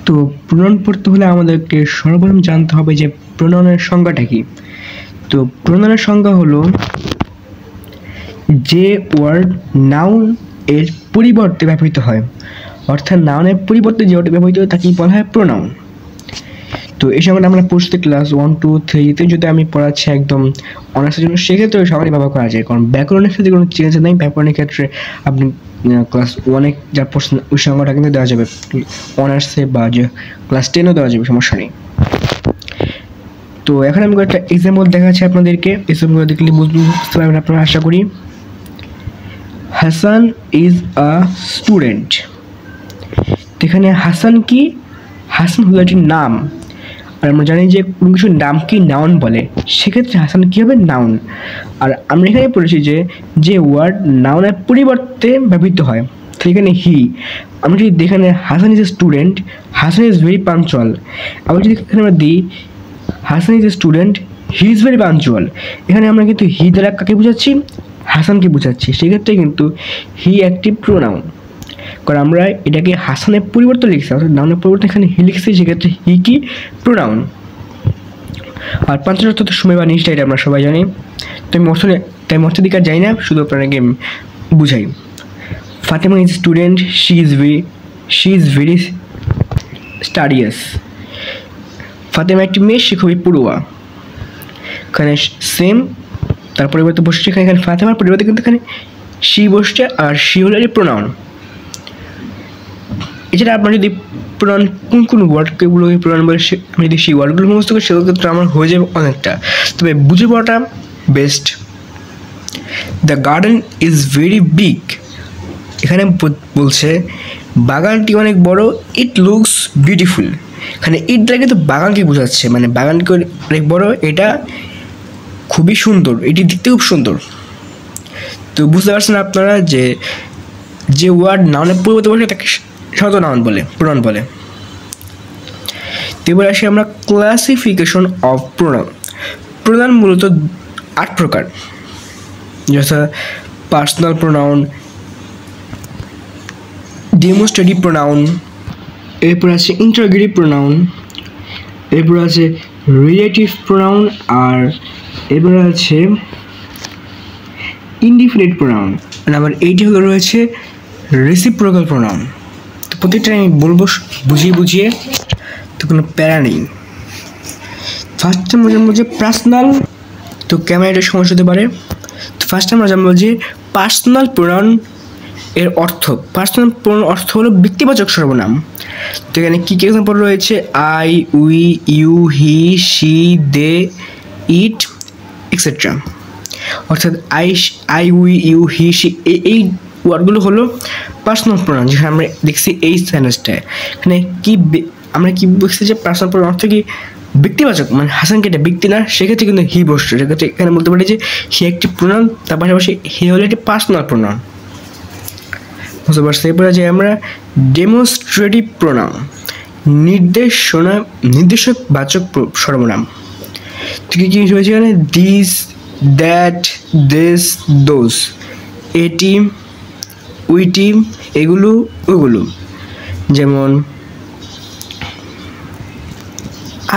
তো প্রোনাউন পড়তে হলে আমাদেরকে সর্বপ্রথম জানতে হবে যে প্রোনাউনের সংজ্ঞাটা কি। তো প্রোনাউনের সংজ্ঞা হলো যে ওয়ার্ড নাউন এর পরিবর্তে ব্যবহৃত হয়, অর্থাৎ নাউনের পরিবর্তে যে ওয়ার্ড ব্যবহৃত হয় তাকেই বলা হয় প্রোনাউন। তো এই সংজ্ঞাটা আমরা পড়তে ক্লাস 1, 2, 3-তে যদি আমি পড়াচ্ছি একদম অনার্সের জন্য, সেক্ষেত্রে সবাই ব্যবহার করা যায়, কারণ ব্যাকরণের ক্ষেত্রে কোনো চেঞ্জ নেই। ব্যাকরণের ক্ষেত্রে আপনি ক্লাস 1-এ যা পড়ছেন ওই সংজ্ঞাটা কিন্তু দেওয়া যাবে অনার্সে, বা যে ক্লাস 10-এও দেওয়া যাবে, সমস্যা নেই। তো এখন আমি একটা এক্সাম্পল দেখাচ্ছি আপনাদেরকে, এক্সাম্পল দেখলে বুঝতে পারবেন আপনারা আশা করি। Hasan is a student. এখানে হাসান কি? হাসান হলো একটি নাম, আর আমরা জানি যে কোনো কিছুর নাম কি নাউন বলে, সেক্ষেত্রে হাসান কী হবে? নাউন। আর আমরা এখানে পড়েছি যে ওয়ার্ড নাউনের পরিবর্তে ব্যবহৃত হয়, সেখানে হি। আমরা যদি এখানে Hasan is a student, Hasan is very punctual. আবার যদি এখানে আমরা দিই Hasan is a student, he is very punctual, এখানে আমরা কিন্তু হি দ্বারা কাকে বোঝাচ্ছি? হাসানকে বোঝাচ্ছি। সেক্ষেত্রে কিন্তু হি একটি প্রোনাউন, কারণ আমরা এটাকে হাসানের পরিবর্তে লিখছি, অর্থাৎ নাউনের পরিবর্তে এখানে হি লিখছি, সেক্ষেত্রে হি কি? প্রোনাউন। আর পাঞ্চুয়াল অর্থ সময় বা নিষ্ঠা, এটা আমরা সবাই জানি। তো আমি অর্থের দিকে যাই না, শুধু আপনাকে বুঝাই। Fatema is student, she is very স্টাডিয়াস। Fatema একটি মেয়ে, সে খুবই পড়ুয়া। এখানে সেম, তার পরিবর্তে বসছে এখানে ফাতেমার পরিবর্তে কিন্তু এখানে শি বসছে, আর শি হলো এর প্রোনাউন। এছাড়া আপনার যদি প্রোনাউন কোন ওয়ার্ডগুলো প্রোনাউন বলে, আমি যদি সেই ওয়ার্ডগুলো মুখস্থ করি, সেক্ষেত্রে আমার হয়ে যাবে অনেকটা, তবে বুঝে পড়াটা best. The garden is very big. এখানে বলছে বাগানটি অনেক বড়, ইট লুকস বিউটিফুল। এখানে ইট দ্বারা কিন্তু বাগানকে বোঝাচ্ছে, মানে বাগানটি অনেক বড়, এটা খুবই সুন্দর, এটি দেখতে খুব সুন্দর। তো বুঝতে পারছেন আপনারা যে ওয়ার্ড নাউনের পরিবর্তে বসে তাকে সাধারণত নাউন বলে, প্রোনাউন বলে। এবার আসি আমরা ক্লাসিফিকেশন অফ প্রোনাউন। প্রোনাউন মূলত 8 প্রকার, যথা পার্সোনাল প্রোনাউন, ডেমনস্ট্রেটিভ প্রোনাউন, এরপর আছে ইন্টারোগেটিভ প্রোনাউন, এরপর আছে রিলেটিভ প্রোনাউন, আর এরপর আছে ইনডিফিনিট প্রোনাউন, আর আবার এইটি হলো রয়েছে রেসিপ্রোকাল প্রোনাউন। তো প্রত্যেকটা আমি বলবো বুঝিয়ে, তো কোনো প্যারা নেই। ফার্স্ট আমরা জানবো যে পার্সোনাল, তো ক্যামেরাটা সমস্যা হতে পারে। তো ফার্স্ট আমরা জানবো যে পার্সোনাল প্রোনাউন এর অর্থ। পার্সোনাল প্রোনাউন অর্থ হলো ব্যক্তিবাচক সর্বনাম। তো এখানে কী কী এক্সাম্পল রয়েছে? I, we, you, he, she, they, it, etcetera. অর্থাৎ I, we, you, he, she, এই ওয়ার্ডগুলো হলো পার্সোনাল প্রোনাউন, যেখানে আমরা দেখছি এই সেন্টেন্সটায়। এখানে আমরা কি বুঝছি যে পার্সোনাল প্রোনাউন অর্থ কি? ব্যক্তিবাচক, মানে হাসানকে এটা ব্যক্তি না, সেক্ষেত্রে কিন্তু হি বসছে। সেক্ষেত্রে এখানে বলতে পারি যে হি একটি প্রোনাউন, তার পাশাপাশি হি হলো একটি পার্সোনাল প্রোনাউন। বুঝতে পারছি। এরপরে যে আমরা ডেমনস্ট্রেটিভ প্রোনাউন, নির্দেশকবাচক সর্বনাম। তো কি হয়েছে এখানে? দিস, দ্যাট, দিস, দোজ, এটি, উইটি, এগুলো, ওগুলো। যেমন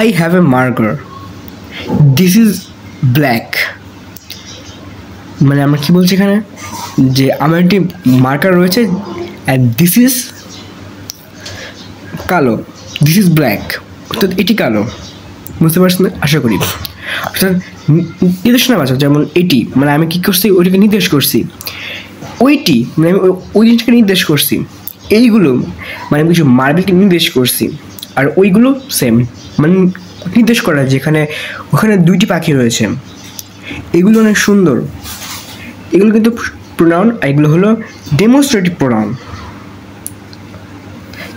I have a marker, this is black। মানে আমরা কি বলছি এখানে? যে আমার একটি মার্কার রয়েছে, and this is কালো, this is black, অর্থাৎ এটি কালো। বুঝতে পারছেন আশা করি। অর্থাৎ নির্দেশনাবাচক, যেমন এটি মানে আমি কী করছি? ওইটাকে নির্দেশ করছি। ওইটি মানে আমি ওই জিনিসটাকে নির্দেশ করছি। এইগুলো মানে আমি কিছু মার্বেলকে নির্দেশ করছি। আর ওইগুলো সেম, মানে নির্দেশ করা, যেখানে ওখানে 2টি পাখি রয়েছে, এগুলো অনেক সুন্দর। এগুলো কিন্তু প্রোনাউন, আর এগুলো হলো ডেমনস্ট্রেটিভ প্রোনাউন।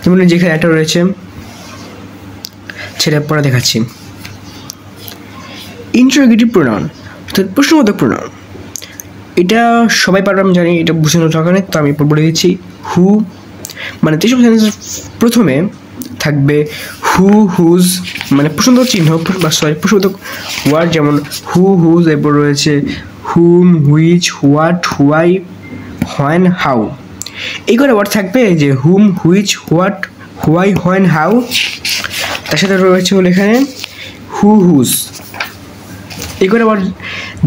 যেমন যেখানে একটা রয়েছে, সেটা পরে দেখাচ্ছি। ইন্টারোগেটিভ প্রোনাউন অর্থাৎ প্রশ্নবোধক প্রোনাউন, এটা সবাই পারবে আমি জানি, এটা বোঝানোর দরকার নেই, তো আমি বলে দিচ্ছি। হু মানে যেসব সেন্টেন্সের প্রথমে থাকবে হু, হুজ, মানে প্রশ্নবোধক চিহ্ন বা প্রশ্নবোধক ওয়ার্ড, যেমন হু, হুজ, এরপর রয়েছে whom, which, what, why, when, how. এই করে ওয়ার্ড থাকবে যে whom, which, what, why, when, how. তার সাথে রয়েছে হলো এখানে হু, হুজ। এগুলো আবার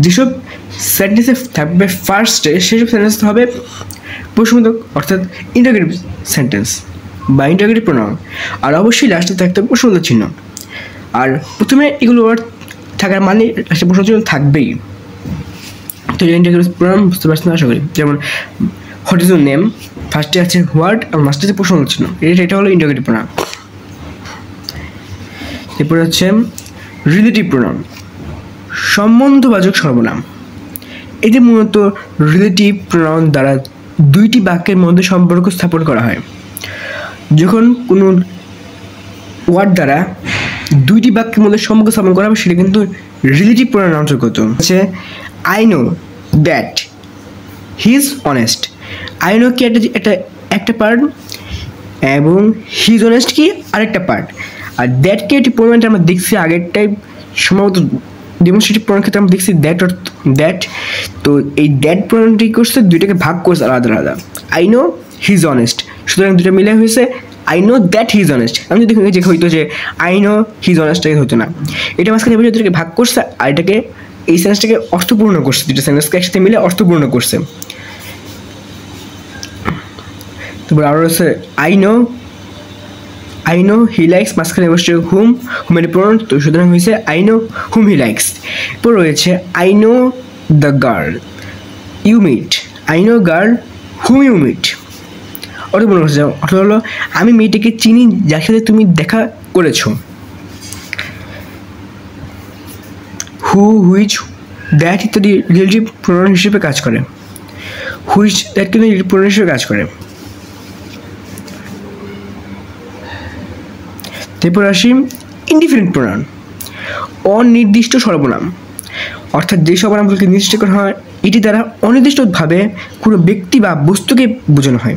যেসব সেন্টেন্সে থাকবে ফার্স্টে সেসব সেন্টেন্স হবে প্রশ্নবোধক অর্থাৎ ইন্টারোগেটিভ সেন্টেন্স বা ইন্টারোগেটিভ প্রোনাউন, আর অবশ্যই লাস্টে থাকতে হবে প্রশ্নবোধক চিহ্ন। আর প্রথমে এগুলো থাকার মানে লাস্টে প্রশ্নবোধক চিহ্ন থাকবেই। তো ইন্টারোগেটিভ প্রোনাউন বুঝতে পারছেন আশা করি। যেমন হোয়াট ইজ ইউর নেম, ফার্স্টে আছে হোয়াট আর লাস্টে আছে প্রশ্নবোধক চিহ্ন, এটা হলো ইন্টারোগেটিভ প্রোনাউন। এরপরে হচ্ছে রিলেটিভ প্রোনাউন, সম্বন্ধবাচক সর্বনাম। এটি মূলত রিলেটিভ প্রোনাউন দ্বারা দুইটি বাক্যের মধ্যে সম্পর্ক স্থাপন করা হয়। যখন কোনো ওয়ার্ড দ্বারা দুইটি বাক্যের মধ্যে সম্পর্ক স্থাপন করা হবে সেটা কিন্তু রিলেটিভ প্রোনাউন অন্তর্গত। হচ্ছে I know that he is honest. I know কি একটা পার্ট এবং হি ইজ অনেস্ট কি আরেকটা পার্ট। আর দ্যাটকে একটি প্রোনাউন আমরা দেখছি আগেরটাই সম্ভবত ডেমনস্ট্রেটিভ প্রোনাউন ক্ষেত্রে আমরা দেখছি দ্যাট। তো এই দ্যাট প্রোনাউনটি করছে দুইটাকে ভাগ করছে আলাদা আলাদা। I know he is honest, সুতরাং দুটো মিলে হয়েছে I know that he is honest. আমি যদি যে হইতো যে I know he is honest হতো না, এটা মাঝখানে দুটোকে ভাগ করছে আর এটাকে এই সেন্টেন্সটাকে অর্থপূর্ণ করছে, দুটো সেন্টেন্সকে একসাথে মিলে অর্থপূর্ণ করছে। তারপর আরও রয়েছে আই নো হি লাইক্স, মাঝখানে বসছে হুম এর প্রোনাউন, তো সুতরাং হয়েছে I know whom he likes. এরপর রয়েছে I know the girl you meet, I know girl whom you meet. অর্থপূর্ণ করছে, অর্থ হলো আমি মেয়েটিকে চিনি যার সাথে তুমি দেখা করেছো। হু, হুইচ, দ্যাট ইত্যাদি রিলেটিভ প্রোনাউন হিসেবে কাজ করে। হুইচ দ্যাট কিন্তু রিলেটিভ প্রোনাউন হিসেবে কাজ করে। এরপর আসি ইনডিফিনিট প্রোনাউন, অনির্দিষ্ট সর্বনাম। অর্থাৎ যে সর্বনামগুলোকে নির্দিষ্ট করা হয় এটি দ্বারা অনির্দিষ্টভাবে কোনো ব্যক্তি বা বস্তুকে বোঝানো হয়।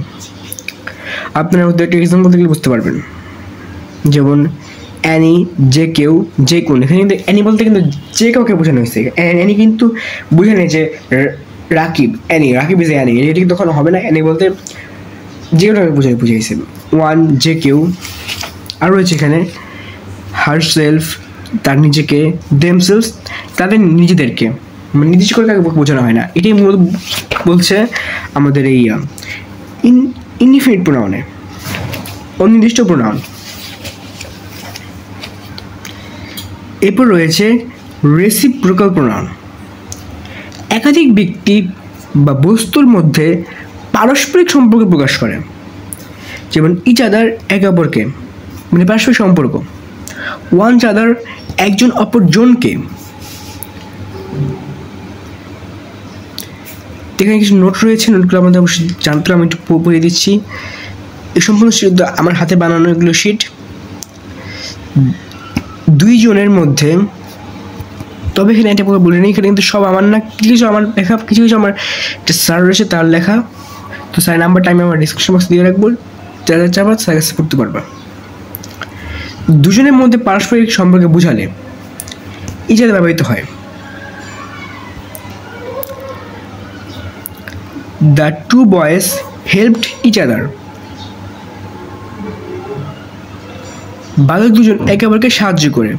আপনারা ওদের একটা এক্সাম্পল দেখলে বুঝতে পারবেন। যেমন অ্যানি, যে কেউ, যে কোন। এখানে কিন্তু অ্যানি বলতে কিন্তু যে কাউকে বোঝানো হয়েছে। অ্যানি কিন্তু বুঝে নেই যে রাকিব ইজ অ্যানি, এটি কিন্তু তখন হবে না। অ্যানি বলতে যে কাউকে বুঝাইছে। ওয়ান, যে কেউ। আর রয়েছে এখানে হার সেলফ, তার নিজেকে, দেমসেলস, তাদের নিজেদেরকে, মানে নির্দিষ্ট করে কাউকে বোঝানো হয় না। এটাই মূলত বলছে আমাদের এই ইনডিফিনিট প্রোনাউনে, অনির্দিষ্ট প্রোনাউন। এরপর রয়েছে রেসিপ্রোকাল প্রোনাউন, একাধিক ব্যক্তি বা বস্তুর মধ্যে পারস্পরিক সম্পর্ক প্রকাশ করে। যেমন ইচ আদার, একে অপরকে, মানে পারস্পরিক সম্পর্ক। ওয়ান আদার, একজন অপরজনকে। এখানে কিছু নোট রয়েছে, নোটগুলো আমাদের অবশ্যই জানতে আমি একটু পড়িয়ে দিচ্ছি। এই সম্পূর্ণ শিট আমার হাতে বানানো এগুলো শিট। দুইজনের মধ্যে, তবে এখানে এটা বলে নিই, এখানে কিন্তু সব আমার না, কিছু আমার লেখা, কিছু আমার একটা স্যার রয়েছে তার লেখা। তো স্যারের নাম্বারটা আমি আমার ডিসক্রিপশন বক্সে দিয়ে রাখবো, যারা চাবা স্যার কাছে পড়তে পারবা। দুজনের মধ্যে পারস্পরিক সম্পর্কে বোঝালে ইজাদা ব্যবহৃত হয়। The two boys helped each other, বালক দুজন একে অপরকে সাহায্য করে।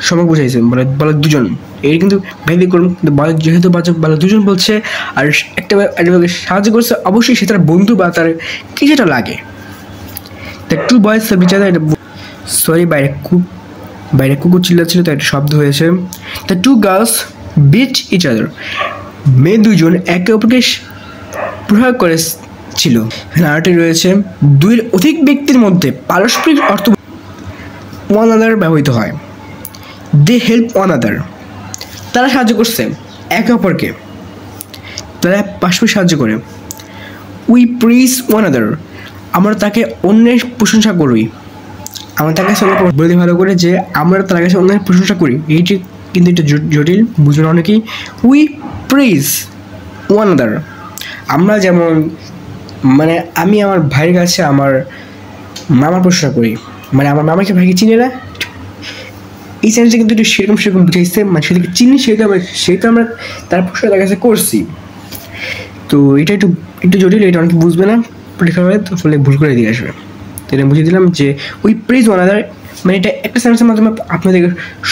সম্পর্ক বোঝাইছে বালক দুজন, এর কিন্তু ব্যতিক্রম। কিন্তু বালক যেহেতু বালক দুজন বলছে আর একটা বালকে সাহায্য করছে, অবশ্যই সে তার বন্ধু বা তার কিছুটা লাগে। The two boys helped each other, sorry বাইরে কুকুর চিল্লাচ্ছিল তো একটা শব্দ হয়েছে। The two girls beat each other, মেয়ে দুজন একে অপরকে প্রহার করেছিল। আরেকটি রয়েছে দুইয়ের অধিক ব্যক্তির মধ্যে পারস্পরিক অর্থ ওয়ান আদার ব্যবহৃত হয়। দে হেল্প ওয়ান আদার, তারা সাহায্য করছে একে অপরকে, তারা পারস্পরিক সাহায্য করে। উই প্রেজ ওয়ান আদার, আমরা তাকে অন্যের প্রশংসা করি। আমরা তার কাছে বলে ভালো করে যে আমরা তার কাছে অন্যের প্রশংসা করি। এইটি কিন্তু এটা জটিল, বুঝুন অনেকেই। উই প্রেজ ওয়ান আদার, আমরা যেমন মানে আমি আমার ভাইয়ের কাছে আমার মামার প্রশংসা করি, মানে আমার মামাকে ভাইকে চিনে না, এই সেন্সটা কিন্তু একটু সেরকম বুঝাইছে, মানে সেটাকে চিনি সেটা আমরা তার প্রশংসা তার কাছে করছি। তো এটা একটু জটিল, এটা অনেকে বুঝবে না, পরীক্ষা হবে তো ফলে ভুল করে দিয়ে আসবে। তো এটা বুঝিয়ে দিলাম যে উই প্রেজ ওয়ান আদার, মানে এটা একটা সেন্টেন্সের মাধ্যমে আপনাদের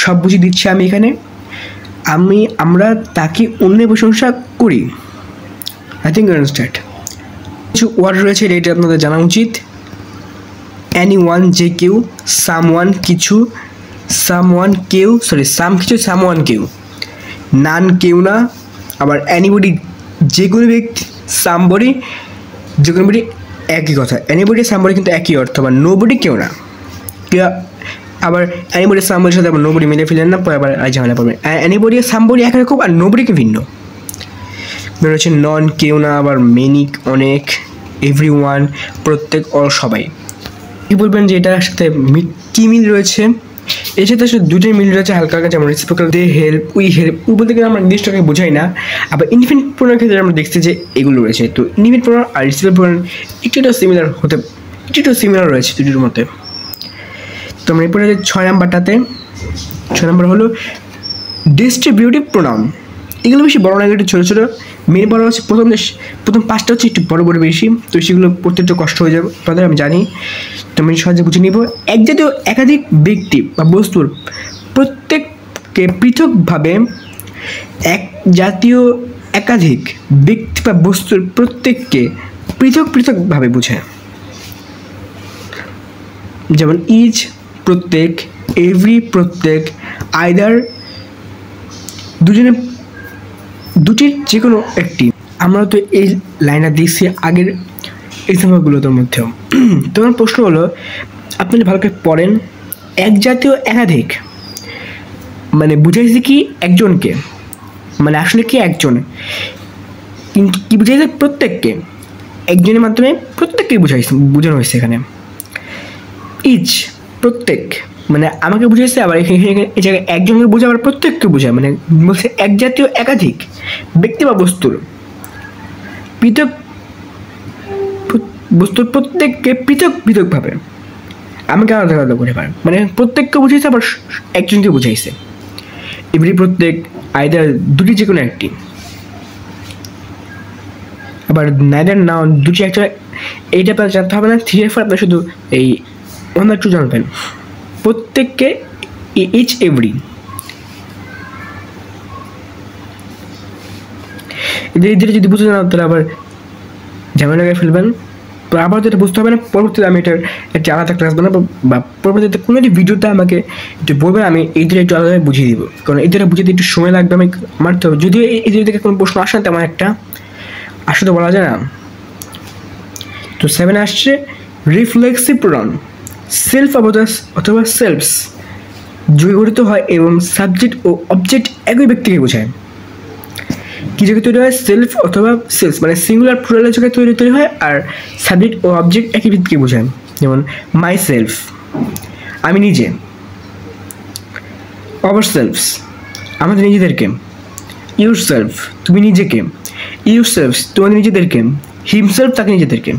সব বুঝিয়ে দিচ্ছি আমি এখানে। আমরা তাকে অন্যের প্রশংসা করি। I think you understand. কিছু ওয়ার্ড রয়েছে, এটা আপনাদের জানা উচিত। এনিওয়ান যে কেউ, সামওয়ান কিছু, সামওয়ান কেউ, সরি সাম কিছু, সামওয়ান কেউ, নান কেউ না, আবার অ্যানিবডি যে কোনো ব্যক্তি, সামবডি যে কোনো ব্যক্তি একই কথা। অ্যানিবডি সামবডি কিন্তু একই অর্থ, আবার নোবডি কেউ না। আবার অ্যানিবডি সামবডির সাথে আবার নোবডি মিলে ফেলেন না, পরে আবার ঝামেলা পড়বে। অ্যানিবডি সামবডি একরকম আর নোবডিকে ভিন্ন। রয়েছে নন কেউ না, আবার মেনি অনেক, এভরিওয়ান প্রত্যেক, অল সবাই। কি বলবেন যে এটার সাথে কী মিল রয়েছে? এর সাথে আসলে দুটোই মিল রয়েছে হালকা হালকা, যেমন reciprocal they help, we help, we বলতে গেলে আমরা নির্দিষ্টকে বোঝাই না। আবার ইনডিফিনিট প্রোনাউনের ক্ষেত্রে আমরা দেখছি যে এগুলো রয়েছে। তো ইনডিফিনিট প্রোনাউন আর রেসিপ্রোকাল প্রোনাউন একটু সিমিলার রয়েছে দুটোর মধ্যে। তো আমরা এরপরে 6 নাম্বারটাতে, 6 নাম্বার হলো ডিস্ট্রিবিউটিভ প্রোনাউন। এগুলো বেশি বড় না, একটু ছোটো ছোটো। মেন বড় হচ্ছে প্রথম 5টা হচ্ছে একটু বড় বড় বেশি, তো সেগুলো পড়তে একটু কষ্ট হয়ে যাবে তাদের, আমি জানি। তো আমি সহজে বুঝে নিব। এক জাতীয় একাধিক ব্যক্তি বা বস্তুর প্রত্যেককে পৃথকভাবে, এক জাতীয় একাধিক ব্যক্তি বা বস্তুর প্রত্যেককে পৃথকভাবে বোঝায়। যেমন ইজ প্রত্যেক, এভরি প্রত্যেক, আইদার দুটির যে কোনো একটি। আমরা তো এই লাইনটা দেখছি আগের এক্সাম্পলগুলোর মধ্যেও। তোমার প্রশ্ন হলো, আপনি ভালো করে পড়েন, এক জাতীয় একাধিক মানে বুঝাইছে কি একজনকে, মানে আসলে কি একজন, কিন্তু কি বুঝাইছে প্রত্যেককে, একজনের মাধ্যমে প্রত্যেককে বোঝানো হয়েছে এখানে। ইচ প্রত্যেক মানে আমাকে বুঝাইছে, আবার এখানে এই জায়গায় একজনকে বোঝায়, আবার প্রত্যেককে বোঝায়, মানে বলছে এক জাতীয় একাধিক ব্যক্তি বা বস্তুর প্রত্যেককে পৃথকভাবে আমাকে আলাদা আলাদা করে পারে, মানে প্রত্যেককে বুঝাইছে আবার একজনকে বুঝাইছে। এভরি প্রত্যেক, আইদার দুটি যে কোনো একটি, আবার নাইদার নাউন দুটি একটা। এইটা আপনার জানতে হবে না, 3 4 আপনার শুধু এই 1 আর 2 জানবেন। প্রত্যেককে ইচ এভরি, এদের যদি বুঝতে না তাহলে আবার ঝামেলা করে ফেলবেন। তো আবার যেটা বুঝতে হবে না, পরবর্তীতে আমি এটার একটি আলাদা ক্লাস বানাবো, বা পরবর্তীতে কোনো একটি ভিডিওতে আমাকে একটু বলবেন, আমি এই দিকে একটু আলাদাভাবে বুঝিয়ে দিব, কারণ এই দিকে বুঝিয়ে একটু সময় লাগবে আমার। তো যদিও এই দিক থেকে কোনো প্রশ্ন আসে না তেমন একটা, আসলে বলা যায় না। তো 7 আসছে রিফ্লেক্সিভ প্রোনাউন। সেলফ অথবা সেলফস যোগে গঠিত হয় এবং সাবজেক্ট ও অবজেক্ট একই ব্যক্তিকে বোঝায়। কি যোগে তৈরি হয়? সেলফ অথবা সেলস, মানে সিঙ্গুলার প্লুরালের যোগে তৈরি হয়, আর সাবজেক্ট ও অবজেক্ট একই ব্যক্তিকে বোঝায়। যেমন মাই সেলফ আমি নিজে, আওয়ার সেলফস আমাদের নিজেদেরকে, ইউর সেলফ তুমি নিজেকে, ইউর সেলফস তোমাদের নিজেদেরকে, হিমসেলফ তাকে নিজেদেরকে।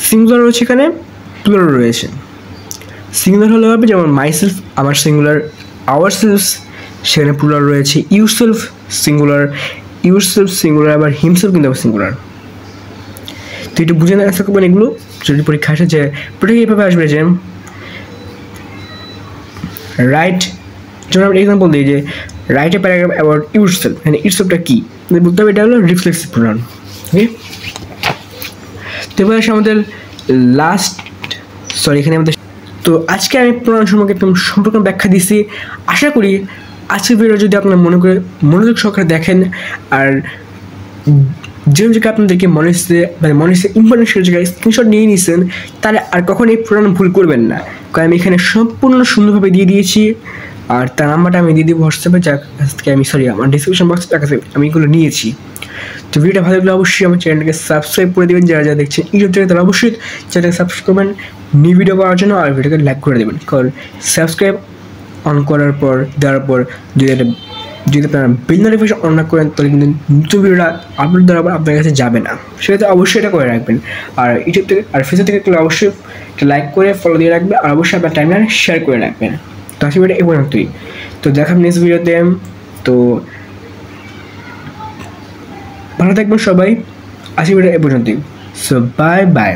সিঙ্গুলার রয়েছে এখানে, প্লুরাল রয়েছে। সিঙ্গুলার হলে হবে যেমন মাই সেলফ আমার সিঙ্গুলার, আওয়ার সেলফস সেখানে প্লুরাল রয়েছে, your self singular, your self singular, আবার হিমসেলফ কিন্তু আবার সিঙ্গুলার। তো একটু বুঝে না আসতে পারেন এগুলো যদি পরীক্ষা আসে, যে প্রত্যেকে এইভাবে আসবে যে রাইট, যেমন আমরা এক্সাম্পল দিই যে write a paragraph about your self, মানে ইউর সেলফটা কী বলতে হবে, এটা হলো রিফ্লেক্সিভ প্রোনাউন। ওকে, তো এবার আসে আমাদের এখানে আমাদের। তো আজকে আমি প্রোনাউন সম্পর্কে একদম সম্পূর্ণ ব্যাখ্যা দিচ্ছি। আশা করি আজকের ভিডিও যদি আপনার মনোযোগ সহকারে দেখেন, আর যে জায়গায় আপনাদেরকে মনে হচ্ছে ইম্পর্টেন্ট সেই জায়গায় স্ক্রিনশট নিয়ে নিয়েছেন, তাহলে আর কখনো এই প্রোনাউন ভুল করবেন না, কারণ আমি এখানে সম্পূর্ণ সুন্দরভাবে দিয়ে দিয়েছি। আর তার নাম্বারটা আমি দিয়ে দিব হোয়াটসঅ্যাপে, যার কাছ থেকে আমার ডিসক্রিপশন বক্সে যার কাছে আমি এগুলো নিয়েছি। তো ভিডিওটা ভালো লাগলে অবশ্যই আমার চ্যানেলটাকে সাবস্ক্রাইব করে দেবেন, যারা দেখছেন ইউটিউব থেকে তারা অবশ্যই চ্যানেলটাকে সাবস্ক্রাইব করবেন নিউ ভিডিও পাওয়ার জন্য, আর ভিডিওকে লাইক করে দেবেন। কারণ সাবস্ক্রাইব অন করার পর দেওয়ার পর যদি আপনারা বেল নোটিফিকেশন অন না করেন, তাহলে কিন্তু নতুন ভিডিওটা আপলোড দেওয়ার পর আপনার কাছে যাবে না, সেটাতে অবশ্যই এটা করে রাখবেন। আর ইউটিউব থেকে আর ফেসবুক থেকে অবশ্যই লাইক করে ফলো দিয়ে রাখবেন, আর অবশ্যই আপনার টাইমলাইনে শেয়ার করে রাখবেন। তো আজকে ভিডিও এই পর্যন্তই, তো দেখাব নেক্সট ভিডিওতে। তো ভালো থাকবেন সবাই, আজকে ভিডিও এই পর্যন্তই। So bye bye.